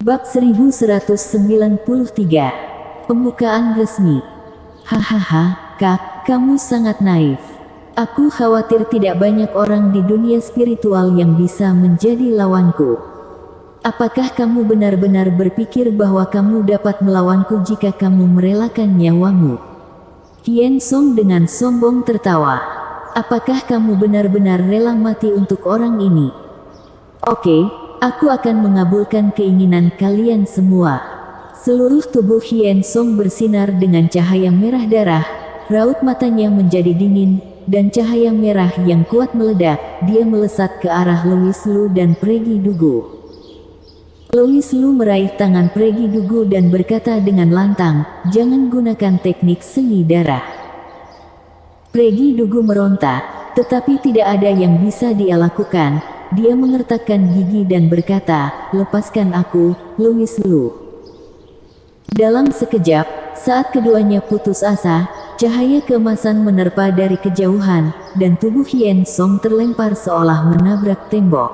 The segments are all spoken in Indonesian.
Bab 1193. Pembukaan resmi. Hahaha, Kak, kamu sangat naif. Aku khawatir tidak banyak orang di dunia spiritual yang bisa menjadi lawanku. Apakah kamu benar-benar berpikir bahwa kamu dapat melawanku jika kamu merelakan nyawamu? Hien Song dengan sombong tertawa. Apakah kamu benar-benar rela mati untuk orang ini? Oke, aku akan mengabulkan keinginan kalian semua. Seluruh tubuh Hien Song bersinar dengan cahaya merah darah, raut matanya menjadi dingin, dan cahaya merah yang kuat meledak. Dia melesat ke arah Louis Lu dan Pregi Dugu. Louis Lu meraih tangan Pregi Dugu dan berkata dengan lantang, "Jangan gunakan teknik seni darah." Pregi Dugu meronta, tetapi tidak ada yang bisa dia lakukan. Dia mengertakkan gigi dan berkata, "Lepaskan aku, Louis Lu." Dalam sekejap, saat keduanya putus asa, cahaya keemasan menerpa dari kejauhan, dan tubuh Hien Song terlempar seolah menabrak tembok.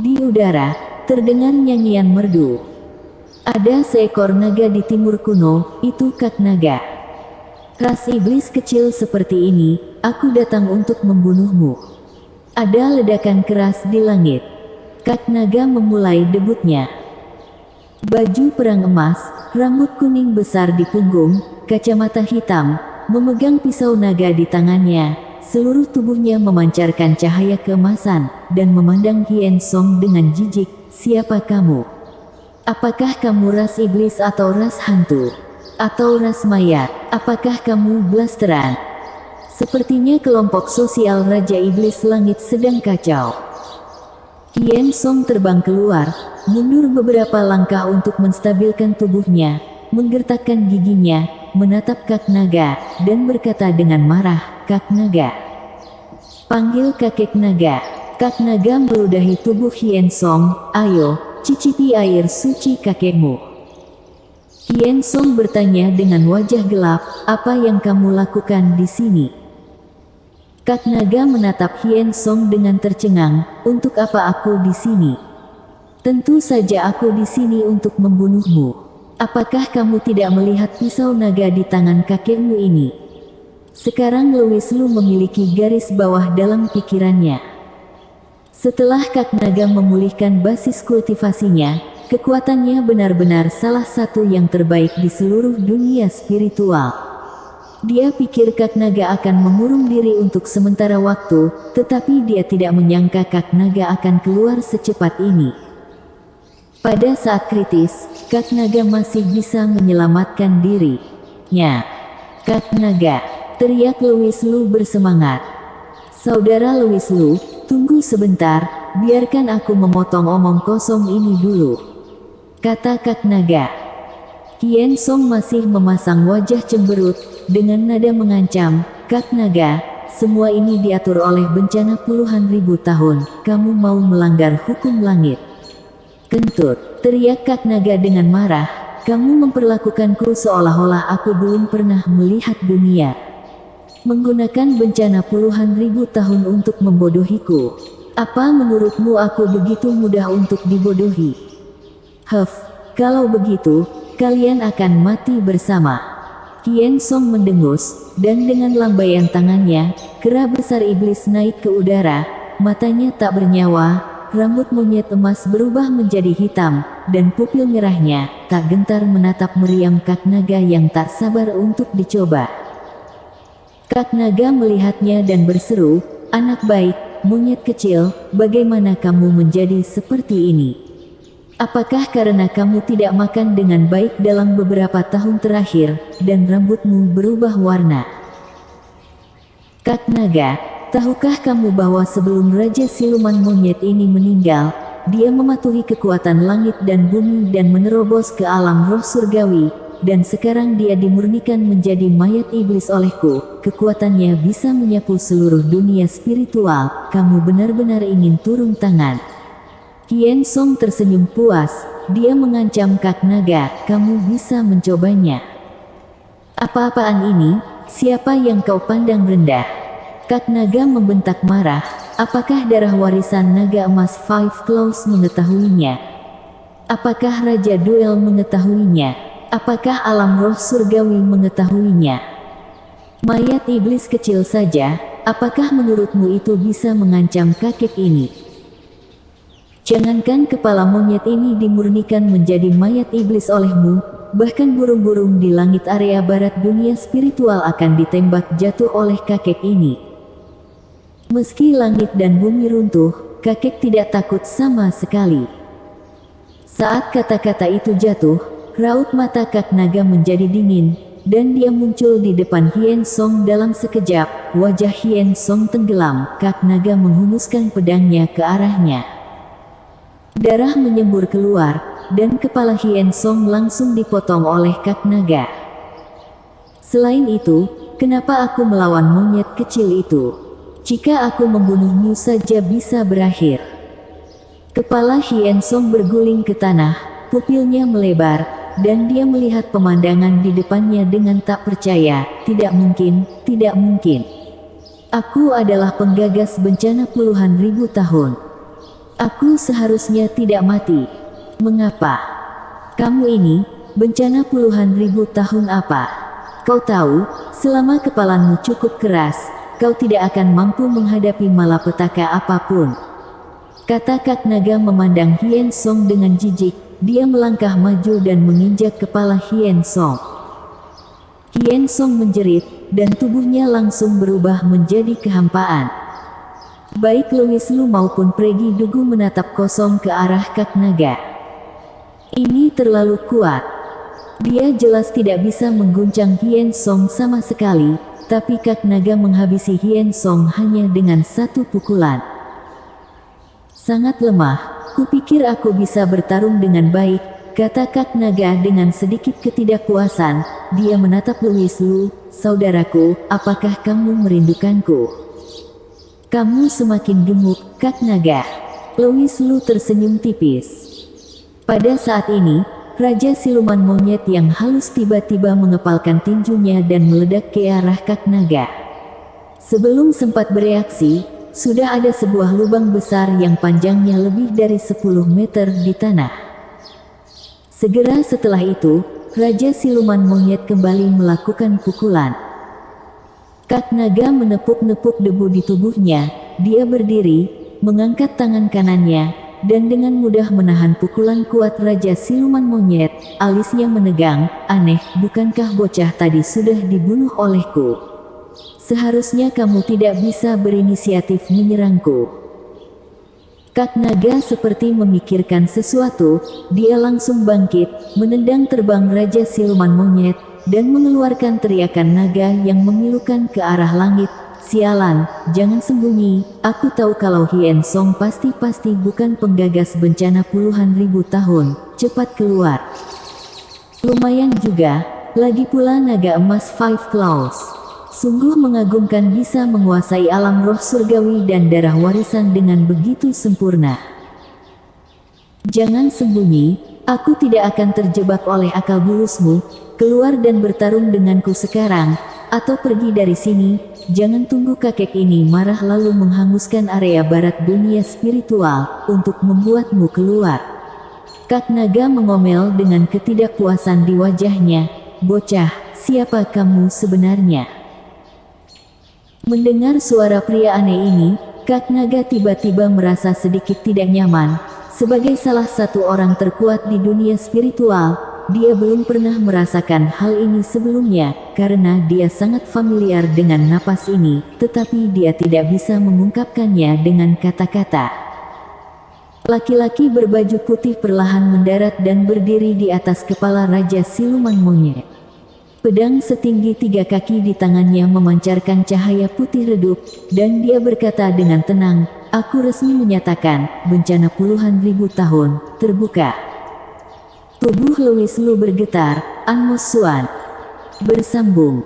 Di udara, terdengar nyanyian merdu. Ada seekor naga di timur kuno, itu Kak Naga. Ras iblis kecil seperti ini, aku datang untuk membunuhmu. Ada ledakan keras di langit. Kak Naga memulai debutnya. Baju perang emas, rambut kuning besar di punggung, kacamata hitam, memegang pisau naga di tangannya. Seluruh tubuhnya memancarkan cahaya keemasan, dan memandang Hien Song dengan jijik. "Siapa kamu? Apakah kamu ras iblis atau ras hantu? Atau ras mayat? Apakah kamu blasteran?" Sepertinya kelompok sosial Raja Iblis Langit sedang kacau. Hien Song terbang keluar, mundur beberapa langkah untuk menstabilkan tubuhnya, menggertakkan giginya, menatap Kak Naga, dan berkata dengan marah, "Kak Naga. Panggil kakek Naga." Kak Naga meludahi tubuh Hien Song, "Ayo, cicipi air suci kakekmu." Hien Song bertanya dengan wajah gelap, "Apa yang kamu lakukan di sini?" Kak Naga menatap Hien Song dengan tercengang. "Untuk apa aku di sini?" "Tentu saja aku di sini untuk membunuhmu. Apakah kamu tidak melihat pisau naga di tangan kakekmu ini?" Sekarang Louis Lu memiliki garis bawah dalam pikirannya. Setelah Kak Naga memulihkan basis kultivasinya, kekuatannya benar-benar salah satu yang terbaik di seluruh dunia spiritual. Dia pikir Kak Naga akan mengurung diri untuk sementara waktu, tetapi dia tidak menyangka Kak Naga akan keluar secepat ini. Pada saat kritis, Kak Naga masih bisa menyelamatkan dirinya. "Kak Naga!" teriak Louis Lu bersemangat. "Saudara Louis Lu, tunggu sebentar, biarkan aku memotong omong kosong ini dulu," kata Kak Naga. Hien Song masih memasang wajah cemberut, dengan nada mengancam, "Kak Naga, semua ini diatur oleh bencana puluhan ribu tahun, kamu mau melanggar hukum langit." "Kentut!" teriak Kak Naga dengan marah, "kamu memperlakukanku seolah-olah aku belum pernah melihat dunia. Menggunakan bencana puluhan ribu tahun untuk membodohiku. Apa menurutmu aku begitu mudah untuk dibodohi?" Kalau begitu, kalian akan mati bersama." Hien Song mendengus, dan dengan lambaian tangannya, kera besar iblis naik ke udara, matanya tak bernyawa, rambut monyet emas berubah menjadi hitam, dan pupil merahnya tak gentar menatap meriam Kak Naga yang tak sabar untuk dicoba. Kak Naga melihatnya dan berseru, "Anak baik, monyet kecil, bagaimana kamu menjadi seperti ini? Apakah karena kamu tidak makan dengan baik dalam beberapa tahun terakhir, dan rambutmu berubah warna?" "Kak Naga, tahukah kamu bahwa sebelum Raja Siluman Monyet ini meninggal, dia mematuhi kekuatan langit dan bumi dan menerobos ke alam roh surgawi, dan sekarang dia dimurnikan menjadi mayat iblis olehku, kekuatannya bisa menyapu seluruh dunia spiritual, kamu benar-benar ingin turun tangan?" Hien Song tersenyum puas, dia mengancam Kak Naga, "Kamu bisa mencobanya." "Apa-apaan ini? Siapa yang kau pandang rendah?" Kak Naga membentak marah, "Apakah darah warisan naga emas Five Claws mengetahuinya?" Apakah Raja Duel mengetahuinya? Apakah alam roh surgawi mengetahuinya? Mayat iblis kecil saja, apakah menurutmu itu bisa mengancam kakek ini? Jangankan kepala monyet ini dimurnikan menjadi mayat iblis olehmu, bahkan burung-burung di langit area barat dunia spiritual akan ditembak jatuh oleh kakek ini. Meski langit dan bumi runtuh, kakek tidak takut sama sekali. Saat kata-kata itu jatuh, raut mata Kak Naga menjadi dingin, dan dia muncul di depan Hien Song dalam sekejap. Wajah Hien Song tenggelam, Kak Naga menghunuskan pedangnya ke arahnya. Darah menyembur keluar, dan kepala Hien Song langsung dipotong oleh Kak Naga. Selain itu, kenapa aku melawan monyet kecil itu? Jika aku membunuhmu saja bisa berakhir. Kepala Hien Song berguling ke tanah, pupilnya melebar, dan dia melihat pemandangan di depannya dengan tak percaya. Tidak mungkin, tidak mungkin. Aku adalah penggagas bencana puluhan ribu tahun. Aku seharusnya tidak mati. Mengapa? Kamu ini, bencana puluhan ribu tahun apa? Kau tahu, selama kepalamu cukup keras, kau tidak akan mampu menghadapi malapetaka apapun. Kata Kak Naga memandang Hien Song dengan jijik. Dia melangkah maju dan menginjak kepala Hien Song. Hien Song menjerit, dan tubuhnya langsung berubah menjadi kehampaan. Baik Louis Lu maupun Pregi Dugu menatap kosong ke arah Kak Naga. Ini terlalu kuat. Dia jelas tidak bisa mengguncang Hien Song sama sekali, tapi Kak Naga menghabisi Hien Song hanya dengan satu pukulan. Sangat lemah, kupikir aku bisa bertarung dengan baik, kata Kak Naga dengan sedikit ketidakpuasan. Dia menatap Louis Lu, saudaraku, apakah kamu merindukanku? Kamu semakin gemuk, Kak Naga. Louis Lu tersenyum tipis. Pada saat ini, Raja Siluman Monyet yang halus tiba-tiba mengepalkan tinjunya dan meledak ke arah Kak Naga. Sebelum sempat bereaksi, sudah ada sebuah lubang besar yang panjangnya lebih dari 10 meter di tanah. Segera setelah itu, Raja Siluman Monyet kembali melakukan pukulan. Kak Naga menepuk-nepuk debu di tubuhnya. Dia berdiri, mengangkat tangan kanannya, dan dengan mudah menahan pukulan kuat Raja Siluman Monyet. Alisnya menegang. Aneh, bukankah bocah tadi sudah dibunuh olehku? Seharusnya kamu tidak bisa berinisiatif menyerangku. Kak Naga seperti memikirkan sesuatu. Dia langsung bangkit, menendang terbang Raja Siluman Monyet, dan mengeluarkan teriakan naga yang memilukan ke arah langit. Sialan, jangan sembunyi. Aku tahu kalau Hien Song pasti bukan penggagas bencana puluhan ribu tahun. Cepat keluar. Lumayan juga, lagi pula naga emas Five Claws. Sungguh mengagumkan bisa menguasai alam roh surgawi dan darah warisan dengan begitu sempurna. Jangan sembunyi, aku tidak akan terjebak oleh akal bulusmu. Keluar dan bertarung denganku sekarang, atau pergi dari sini. Jangan tunggu kakek ini marah lalu menghanguskan area barat dunia spiritual untuk membuatmu keluar. Kak Naga mengomel dengan ketidakpuasan di wajahnya. Bocah, siapa kamu sebenarnya? Mendengar suara pria aneh ini, Kak Naga tiba-tiba merasa sedikit tidak nyaman. Sebagai salah satu orang terkuat di dunia spiritual, dia belum pernah merasakan hal ini sebelumnya, karena dia sangat familiar dengan napas ini, tetapi dia tidak bisa mengungkapkannya dengan kata-kata. Laki-laki berbaju putih perlahan mendarat dan berdiri di atas kepala Raja Siluman Monyet. Pedang setinggi 3 kaki di tangannya memancarkan cahaya putih redup, dan dia berkata dengan tenang, aku resmi menyatakan, bencana puluhan ribu tahun, terbuka. Tubuh Louis Lu bergetar, Anmos Suan. Bersambung.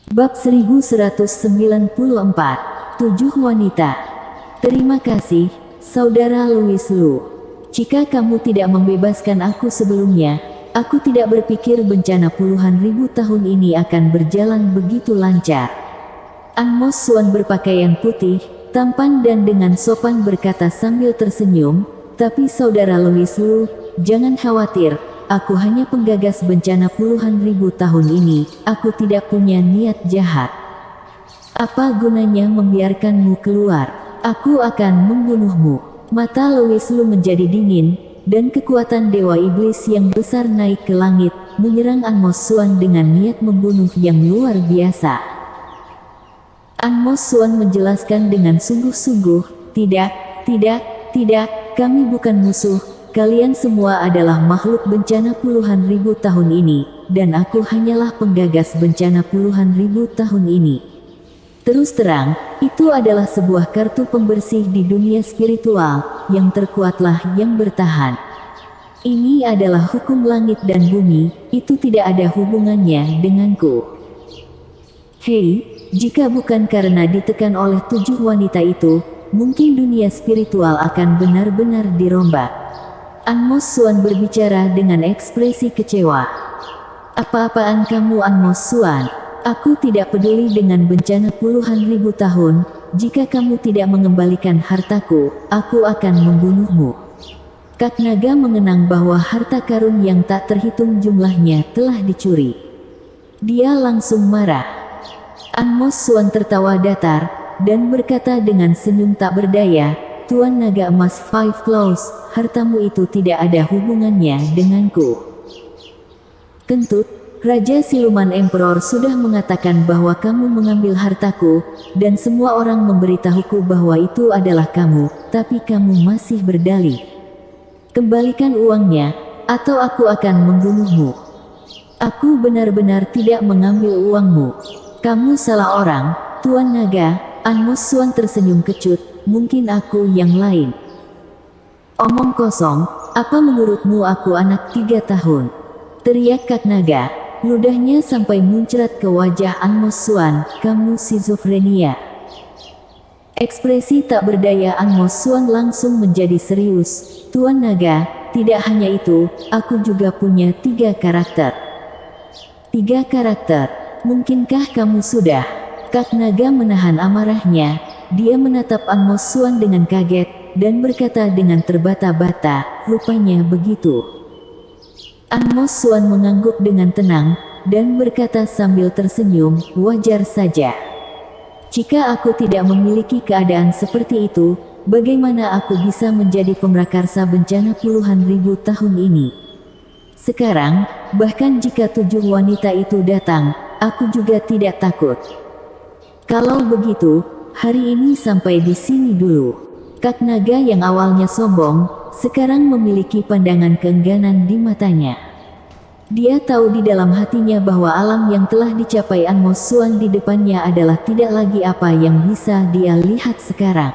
Bab 1194, 7 Wanita. Terima kasih, Saudara Louis Lu. Jika kamu tidak membebaskan aku sebelumnya, aku tidak berpikir bencana puluhan ribu tahun ini akan berjalan begitu lancar. Anmos Suan berpakaian putih, tampan dan dengan sopan berkata sambil tersenyum, "Tapi saudara Louis Lu, jangan khawatir, aku hanya penggagas bencana puluhan ribu tahun ini, aku tidak punya niat jahat. Apa gunanya membiarkanmu keluar? Aku akan membunuhmu." Mata Louis Lu menjadi dingin, dan kekuatan Dewa Iblis yang besar naik ke langit, menyerang Anmos Suan dengan niat membunuh yang luar biasa. Anmos Suan menjelaskan dengan sungguh-sungguh, "Tidak, tidak, tidak, kami bukan musuh, kalian semua adalah makhluk bencana puluhan ribu tahun ini, dan aku hanyalah penggagas bencana puluhan ribu tahun ini." Terus terang, itu adalah sebuah kartu pembersih di dunia spiritual, yang terkuatlah yang bertahan. Ini adalah hukum langit dan bumi, itu tidak ada hubungannya denganku. Hei, jika bukan karena ditekan oleh 7 wanita itu, mungkin dunia spiritual akan benar-benar dirombak. Anmos Suan berbicara dengan ekspresi kecewa. "Apa-apaan kamu Anmos Suan? Aku tidak peduli dengan bencana puluhan ribu tahun, jika kamu tidak mengembalikan hartaku, aku akan membunuhmu." Kak Naga mengenang bahwa harta karun yang tak terhitung jumlahnya telah dicuri. Dia langsung marah. Anmos Suan tertawa datar, dan berkata dengan senyum tak berdaya, "Tuan Naga Emas Five Claws, hartamu itu tidak ada hubungannya denganku." "Kentut, Raja Siluman Emperor sudah mengatakan bahwa kamu mengambil hartaku, dan semua orang memberitahuku bahwa itu adalah kamu, tapi kamu masih berdalih. Kembalikan uangnya, atau aku akan membunuhmu." "Aku benar-benar tidak mengambil uangmu. Kamu salah orang, Tuan Naga." Anmos Suan tersenyum kecut, "Mungkin aku yang lain." "Omong kosong, apa menurutmu aku anak 3 tahun? Teriak Kak Naga. Ludahnya sampai muncrat ke wajah Anmos Suan, "Kamu skizofrenia." Ekspresi tak berdaya Anmos Suan langsung menjadi serius. "Tuan Naga, tidak hanya itu, aku juga punya 3 karakter." "3 karakter? Mungkinkah kamu sudah?" Kak Naga menahan amarahnya, dia menatap Anmos Suan dengan kaget, dan berkata dengan terbata-bata, "Rupanya begitu." Anmos Suan mengangguk dengan tenang, dan berkata sambil tersenyum, "Wajar saja. Jika aku tidak memiliki keadaan seperti itu, bagaimana aku bisa menjadi pemrakarsa bencana puluhan ribu tahun ini? Sekarang, bahkan jika 7 wanita itu datang, aku juga tidak takut." "Kalau begitu, hari ini sampai di sini dulu." Kak Naga yang awalnya sombong, sekarang memiliki pandangan keengganan di matanya. Dia tahu di dalam hatinya bahwa alam yang telah dicapai Anmos Suan di depannya adalah tidak lagi apa yang bisa dia lihat sekarang.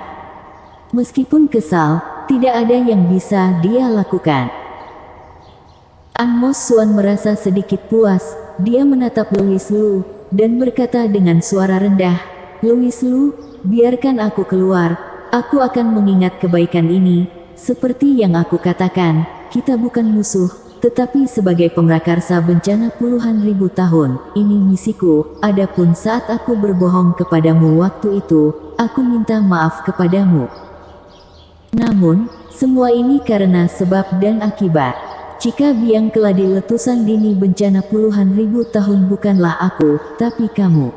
Meskipun kesal, tidak ada yang bisa dia lakukan. Anmos Suan merasa sedikit puas, dia menatap Louis Lu, dan berkata dengan suara rendah, "Louis Lu, biarkan aku keluar, aku akan mengingat kebaikan ini. Seperti yang aku katakan, kita bukan musuh, tetapi sebagai pemrakarsa bencana puluhan ribu tahun, ini misiku. Adapun saat aku berbohong kepadamu waktu itu, aku minta maaf kepadamu. Namun, semua ini karena sebab dan akibat. Jika biang keladi letusan dini bencana puluhan ribu tahun bukanlah aku, tapi kamu."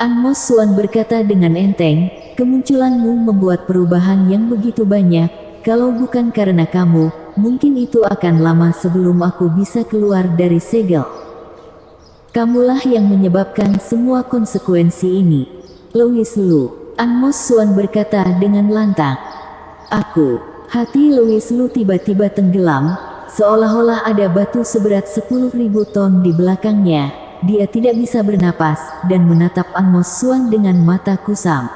Anmos Suan berkata dengan enteng, "Kemunculanmu membuat perubahan yang begitu banyak. Kalau bukan karena kamu, mungkin itu akan lama sebelum aku bisa keluar dari segel. Kamulah yang menyebabkan semua konsekuensi ini." "Louis Lu," Anmos Suan berkata dengan lantang. "Aku." Hati Louis Lu tiba-tiba tenggelam, seolah-olah ada batu seberat 10.000 ton di belakangnya. Dia tidak bisa bernapas, dan menatap Anmos Suan dengan mata kusam.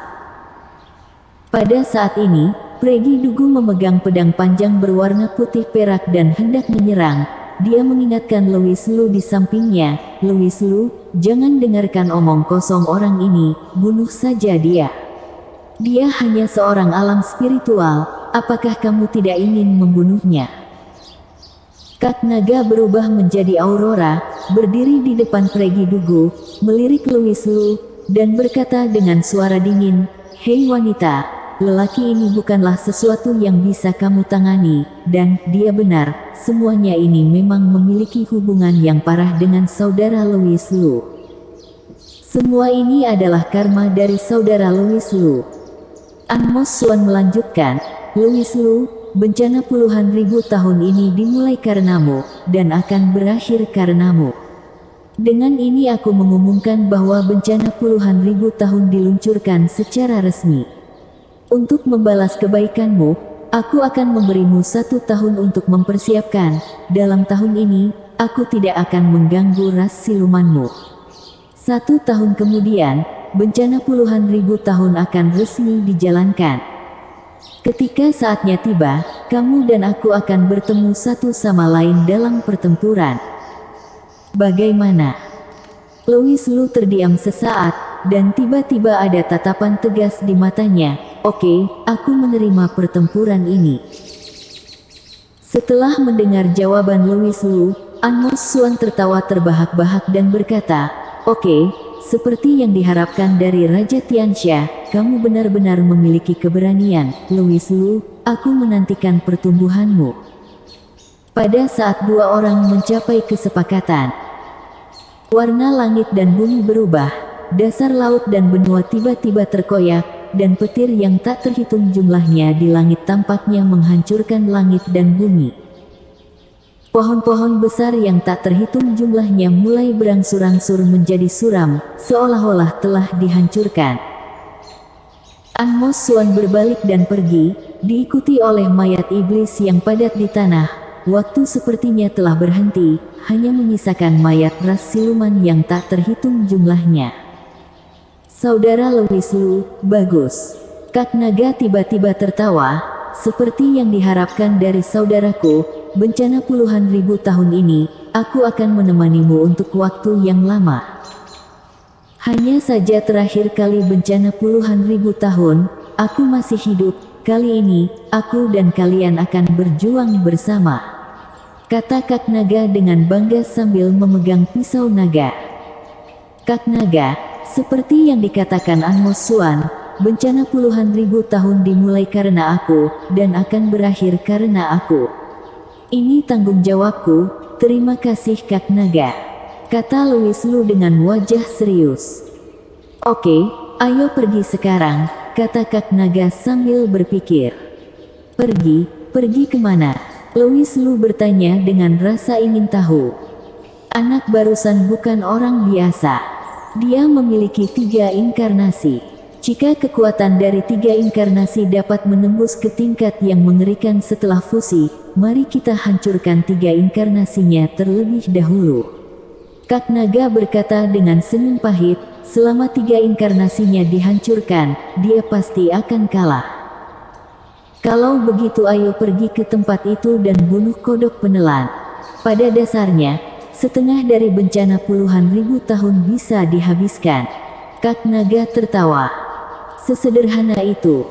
Pada saat ini, Pregi Dugu memegang pedang panjang berwarna putih perak dan hendak menyerang. Dia mengingatkan Louis Lu di sampingnya, "Louis Lu, jangan dengarkan omong kosong orang ini, bunuh saja dia. Dia hanya seorang alam spiritual, apakah kamu tidak ingin membunuhnya?" Kak Naga berubah menjadi Aurora, berdiri di depan Pregi Dugu, melirik Louis Lu, dan berkata dengan suara dingin, "Hei wanita, lelaki ini bukanlah sesuatu yang bisa kamu tangani." Dan dia benar, semuanya ini memang memiliki hubungan yang parah dengan saudara Louis Lu. Semua ini adalah karma dari saudara Louis Lu. An Mo Xuan melanjutkan, "Louis Lu, bencana puluhan ribu tahun ini dimulai karenamu, dan akan berakhir karenamu. Dengan ini aku mengumumkan bahwa bencana puluhan ribu tahun diluncurkan secara resmi. Untuk membalas kebaikanmu, aku akan memberimu 1 tahun untuk mempersiapkan. Dalam tahun ini, aku tidak akan mengganggu ras silumanmu. 1 tahun kemudian, bencana puluhan ribu tahun akan resmi dijalankan. Ketika saatnya tiba, kamu dan aku akan bertemu satu sama lain dalam pertempuran. Bagaimana?" Louis Lu terdiam sesaat, dan tiba-tiba ada tatapan tegas di matanya. "Oke, aku menerima pertempuran ini." Setelah mendengar jawaban Louis Lu, An Mo Xuan tertawa terbahak-bahak dan berkata, "Oke, seperti yang diharapkan dari Raja Tianxia, kamu benar-benar memiliki keberanian, Louis Lu. Aku menantikan pertumbuhanmu." Pada saat dua orang mencapai kesepakatan, warna langit dan bumi berubah, dasar laut dan benua tiba-tiba terkoyak, dan petir yang tak terhitung jumlahnya di langit tampaknya menghancurkan langit dan bumi. Pohon-pohon besar yang tak terhitung jumlahnya mulai berangsur-angsur menjadi suram, seolah-olah telah dihancurkan. An Mo Xuan berbalik dan pergi, diikuti oleh mayat iblis yang padat di tanah. Waktu sepertinya telah berhenti, hanya menyisakan mayat ras siluman yang tak terhitung jumlahnya. "Saudara Louis Lu, bagus." Kak Naga tiba-tiba tertawa, "Seperti yang diharapkan dari saudaraku, bencana puluhan ribu tahun ini, aku akan menemanimu untuk waktu yang lama. Hanya saja terakhir kali bencana puluhan ribu tahun, aku masih hidup. Kali ini, aku dan kalian akan berjuang bersama," kata Kak Naga dengan bangga sambil memegang pisau naga. "Kak Naga, seperti yang dikatakan An Mo Xuan, bencana puluhan ribu tahun dimulai karena aku, dan akan berakhir karena aku. Ini tanggung jawabku, terima kasih Kak Naga," kata Louis Lu dengan wajah serius. "Oke, ayo pergi sekarang," kata Kak Naga sambil berpikir. "Pergi? Pergi kemana?" Louis Lu bertanya dengan rasa ingin tahu. Anak barusan bukan orang biasa. Dia memiliki 3 inkarnasi. Jika kekuatan dari 3 inkarnasi dapat menembus ke tingkat yang mengerikan setelah fusi, mari kita hancurkan 3 inkarnasinya terlebih dahulu. Kak Naga berkata dengan senyum pahit, selama 3 inkarnasinya dihancurkan, dia pasti akan kalah. Kalau begitu ayo pergi ke tempat itu dan bunuh kodok penelan. Pada dasarnya, setengah dari bencana puluhan ribu tahun bisa dihabiskan. Kak Naga tertawa. Sesederhana itu.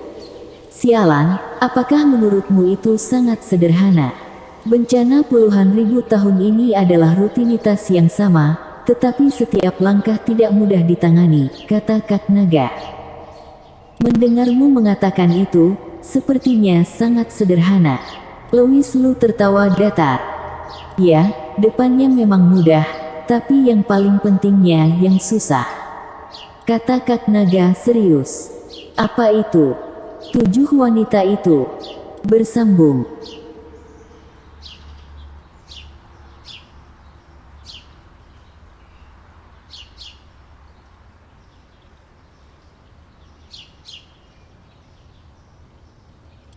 Sialan, apakah menurutmu itu sangat sederhana? Bencana puluhan ribu tahun ini adalah rutinitas yang sama, tetapi setiap langkah tidak mudah ditangani, kata Kak Naga. Mendengarmu mengatakan itu, sepertinya sangat sederhana. Louis Lu tertawa datar. Ya, depannya memang mudah, tapi yang paling pentingnya yang susah, kata Kak Naga serius. Apa itu? 7 wanita itu bersambung.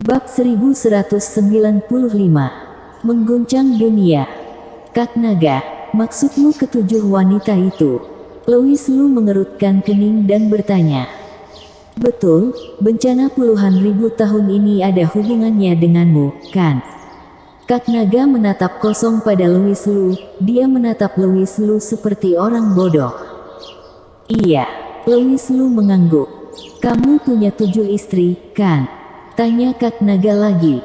Bab 1195. Mengguncang dunia. Kak Naga, maksudmu ke-7 wanita itu? Louis Lu mengerutkan kening dan bertanya. Betul, bencana puluhan ribu tahun ini ada hubungannya denganmu, kan? Kak Naga menatap kosong pada Louis Lu, dia menatap Louis Lu seperti orang bodoh. Iya, Louis Lu mengangguk. Kamu punya 7 istri, kan? Tanya Kak Naga lagi.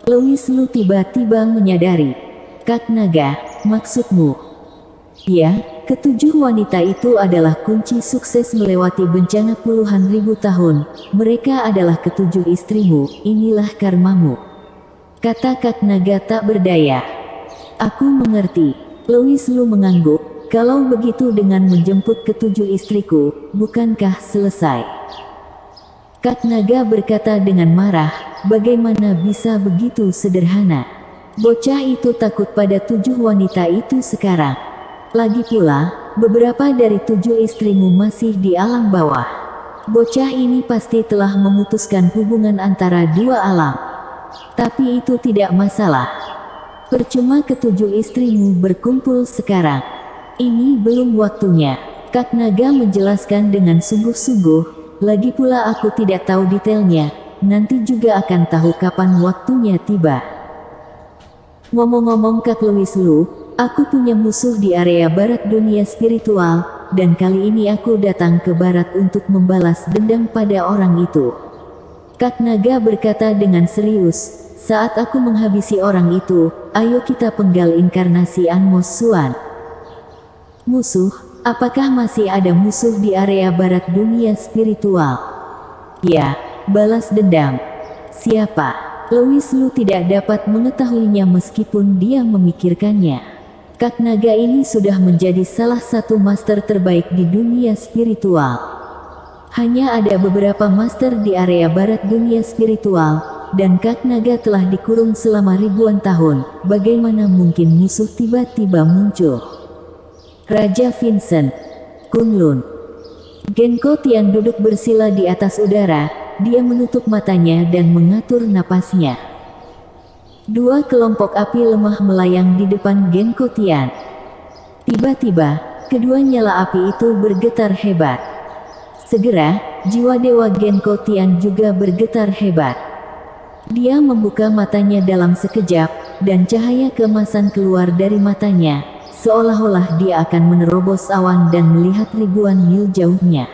Louis Lu tiba-tiba menyadari. Kak Naga, maksudmu? Ya, ketujuh wanita itu adalah kunci sukses melewati bencana puluhan ribu tahun. Mereka adalah ketujuh istrimu, inilah karmamu. Kata Kak Naga tak berdaya. Aku mengerti. Louis Lu mengangguk. Kalau begitu dengan menjemput ketujuh istriku, bukankah selesai? Kak Naga berkata dengan marah, bagaimana bisa begitu sederhana? Bocah itu takut pada tujuh wanita itu sekarang. Lagi pula, beberapa dari tujuh istrimu masih di alam bawah. Bocah ini pasti telah memutuskan hubungan antara dua alam. Tapi itu tidak masalah. Percuma ketujuh istrimu berkumpul sekarang. Ini belum waktunya. Kak Naga menjelaskan dengan sungguh-sungguh. Lagi pula aku tidak tahu detailnya. Nanti juga akan tahu kapan waktunya tiba. Ngomong-ngomong Kak Louis Lu, aku punya musuh di area barat dunia spiritual, dan kali ini aku datang ke barat untuk membalas dendam pada orang itu. Kak Naga berkata dengan serius, saat aku menghabisi orang itu, ayo kita penggal inkarnasi Anmos Suan. Musuh, apakah masih ada musuh di area barat dunia spiritual? Ya, balas dendam. Siapa? Louis Lu tidak dapat mengetahuinya meskipun dia memikirkannya. Kak Naga ini sudah menjadi salah satu master terbaik di dunia spiritual. Hanya ada beberapa master di area barat dunia spiritual, dan Kak Naga telah dikurung selama ribuan tahun. Bagaimana mungkin musuh tiba-tiba muncul? Raja Vincent, Kunlun. Genko Tian duduk bersila di atas udara. Dia menutup matanya dan mengatur napasnya. Dua kelompok api lemah melayang di depan Genko Tian. Tiba-tiba, kedua nyala api itu bergetar hebat. Segera, jiwa dewa Genko Tian juga bergetar hebat. Dia membuka matanya dalam sekejap, dan cahaya keemasan keluar dari matanya, seolah-olah dia akan menerobos awan dan melihat ribuan mil jauhnya.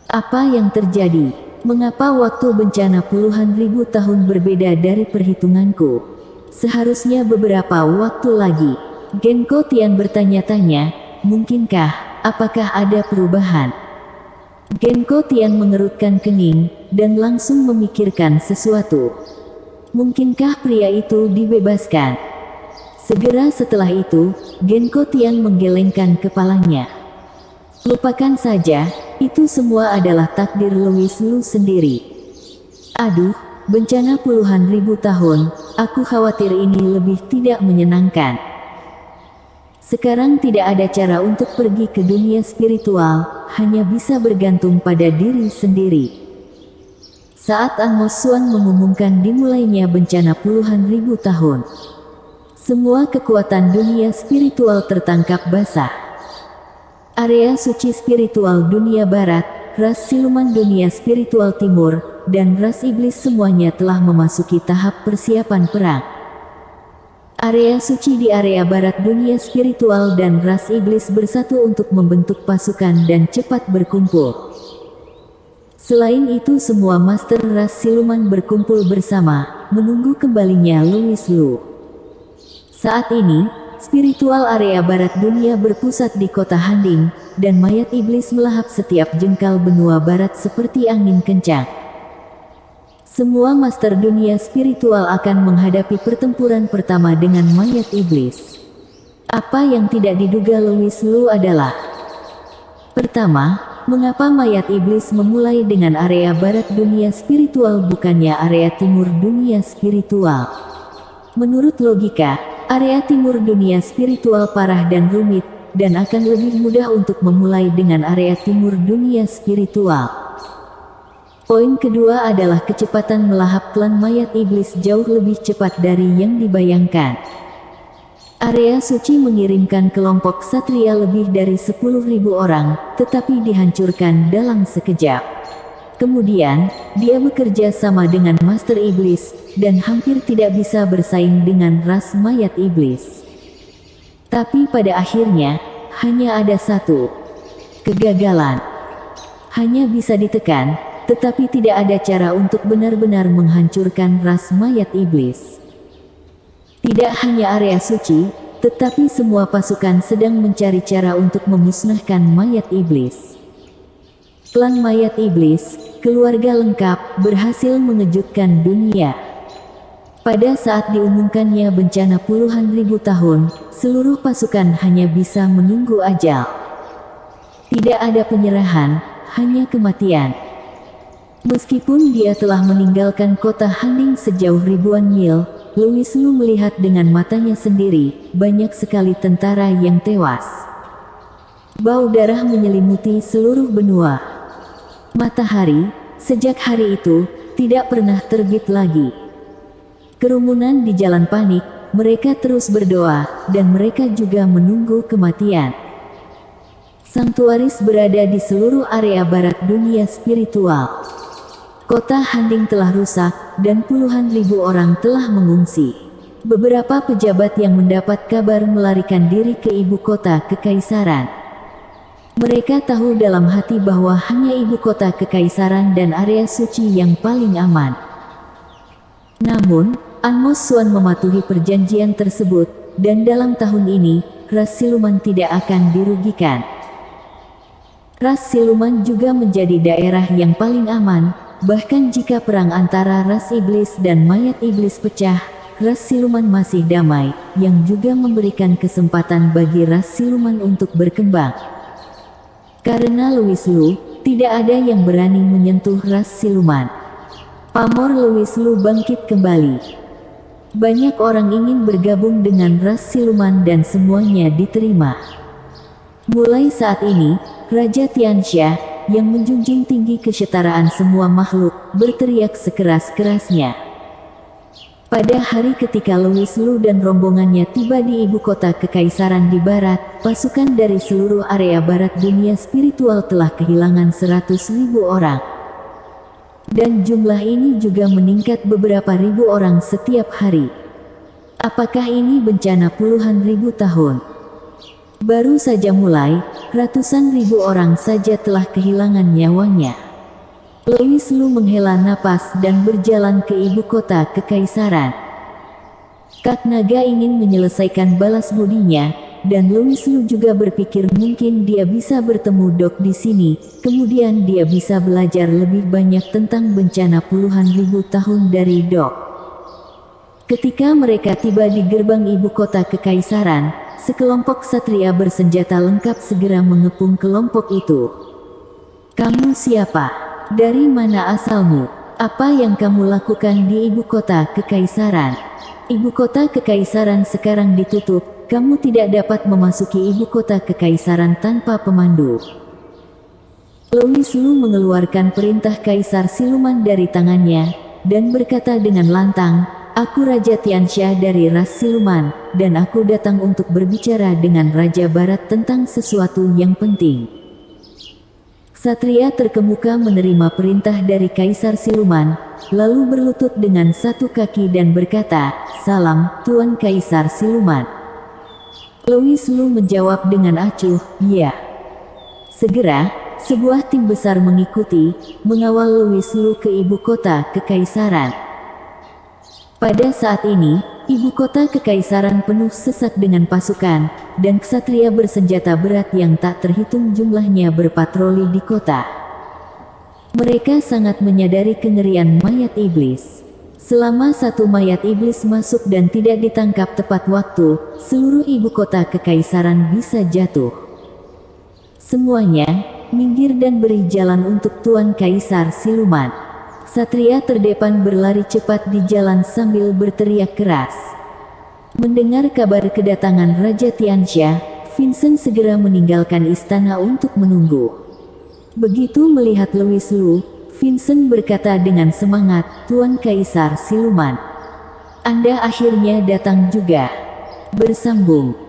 Apa yang terjadi? Mengapa waktu bencana puluhan ribu tahun berbeda dari perhitunganku? Seharusnya beberapa waktu lagi. Genko Tian bertanya-tanya, mungkinkah, apakah ada perubahan? Genko Tian mengerutkan kening, dan langsung memikirkan sesuatu. Mungkinkah pria itu dibebaskan? Segera setelah itu, Genko Tian menggelengkan kepalanya. Lupakan saja, itu semua adalah takdir Louis Lu sendiri. Aduh, bencana puluhan ribu tahun, aku khawatir ini lebih tidak menyenangkan. Sekarang tidak ada cara untuk pergi ke dunia spiritual, hanya bisa bergantung pada diri sendiri. Saat Anmos Suan mengumumkan dimulainya bencana puluhan ribu tahun, semua kekuatan dunia spiritual tertangkap basah. Area suci spiritual dunia barat, ras siluman dunia spiritual timur, dan ras iblis semuanya telah memasuki tahap persiapan perang. Area suci di area barat dunia spiritual dan ras iblis bersatu untuk membentuk pasukan dan cepat berkumpul. Selain itu semua master ras siluman berkumpul bersama, menunggu kembalinya Louis Lu. Saat ini, spiritual area barat dunia berpusat di kota Handing, dan mayat iblis melahap setiap jengkal benua barat seperti angin kencang. Semua master dunia spiritual akan menghadapi pertempuran pertama dengan mayat iblis. Apa yang tidak diduga Louis Lu adalah: pertama, mengapa mayat iblis memulai dengan area barat dunia spiritual bukannya area timur dunia spiritual? Menurut logika, area timur dunia spiritual parah dan rumit, dan akan lebih mudah untuk memulai dengan area timur dunia spiritual. Poin kedua adalah kecepatan melahap klan mayat iblis jauh lebih cepat dari yang dibayangkan. Area suci mengirimkan kelompok satria lebih dari 10.000 orang, tetapi dihancurkan dalam sekejap. Kemudian, dia bekerja sama dengan Master Iblis, dan hampir tidak bisa bersaing dengan ras mayat iblis. Tapi pada akhirnya, hanya ada satu kegagalan. Hanya bisa ditekan, tetapi tidak ada cara untuk benar-benar menghancurkan ras mayat iblis. Tidak hanya area suci, tetapi semua pasukan sedang mencari cara untuk memusnahkan mayat iblis. Klan mayat iblis, keluarga lengkap, berhasil mengejutkan dunia. Pada saat diumumkannya bencana puluhan ribu tahun, seluruh pasukan hanya bisa menunggu ajal. Tidak ada penyerahan, hanya kematian. Meskipun dia telah meninggalkan kota Handing sejauh ribuan mil, Louis Lu melihat dengan matanya sendiri, banyak sekali tentara yang tewas. Bau darah menyelimuti seluruh benua. Matahari, sejak hari itu, tidak pernah terbit lagi. Kerumunan di jalan panik, mereka terus berdoa, dan mereka juga menunggu kematian. Sanktuaris berada di seluruh area barat dunia spiritual. Kota Handing telah rusak, dan puluhan ribu orang telah mengungsi. Beberapa pejabat yang mendapat kabar melarikan diri ke ibu kota kekaisaran. Mereka tahu dalam hati bahwa hanya ibu kota kekaisaran dan area suci yang paling aman. Namun, Amos Suan mematuhi perjanjian tersebut, dan dalam tahun ini, ras siluman tidak akan dirugikan. Ras siluman juga menjadi daerah yang paling aman, bahkan jika perang antara ras iblis dan mayat iblis pecah, ras siluman masih damai, yang juga memberikan kesempatan bagi ras siluman untuk berkembang. Karena Louis Lu, tidak ada yang berani menyentuh ras siluman. Pamor Louis Lu bangkit kembali. Banyak orang ingin bergabung dengan ras siluman dan semuanya diterima. Mulai saat ini, Raja Tianxia, yang menjunjung tinggi kesetaraan semua makhluk, berteriak sekeras-kerasnya. Pada hari ketika Louis Lu dan rombongannya tiba di ibu kota kekaisaran di barat, pasukan dari seluruh area barat dunia spiritual telah kehilangan 100.000 orang. Dan jumlah ini juga meningkat beberapa ribu orang setiap hari. Apakah ini bencana puluhan ribu tahun? Baru saja mulai, ratusan ribu orang saja telah kehilangan nyawanya. Louis Lu menghela napas dan berjalan ke ibu kota kekaisaran. Kak Naga ingin menyelesaikan balas budinya, dan Louis Lu juga berpikir mungkin dia bisa bertemu Dok di sini, kemudian dia bisa belajar lebih banyak tentang bencana puluhan ribu tahun dari Dok. Ketika mereka tiba di gerbang ibu kota kekaisaran, sekelompok satria bersenjata lengkap segera mengepung kelompok itu. Kamu siapa? Dari mana asalmu? Apa yang kamu lakukan di ibu kota kekaisaran? Ibu kota kekaisaran sekarang ditutup. Kamu tidak dapat memasuki ibu kota kekaisaran tanpa pemandu. Louis Lu mengeluarkan perintah kaisar siluman dari tangannya, dan berkata dengan lantang, "Aku Raja Tianxia dari ras siluman, dan aku datang untuk berbicara dengan Raja Barat tentang sesuatu yang penting." Satria terkemuka menerima perintah dari kaisar siluman, lalu berlutut dengan satu kaki dan berkata, "Salam, Tuan Kaisar Siluman." Louis Lu menjawab dengan acuh, "Ya." Segera, sebuah tim besar mengikuti, mengawal Louis Lu ke ibu kota kekaisaran. Pada saat ini, ibu kota kekaisaran penuh sesak dengan pasukan, dan ksatria bersenjata berat yang tak terhitung jumlahnya berpatroli di kota. Mereka sangat menyadari kengerian mayat iblis. Selama satu mayat iblis masuk dan tidak ditangkap tepat waktu, seluruh ibu kota kekaisaran bisa jatuh. Semuanya, minggir dan beri jalan untuk Tuan Kaisar Siluman. Satria terdepan berlari cepat di jalan sambil berteriak keras. Mendengar kabar kedatangan Raja Tianxia, Vincent segera meninggalkan istana untuk menunggu. Begitu melihat Louis Lu, Vincent berkata dengan semangat, "Tuan Kaisar Siluman, Anda akhirnya datang juga." Bersambung.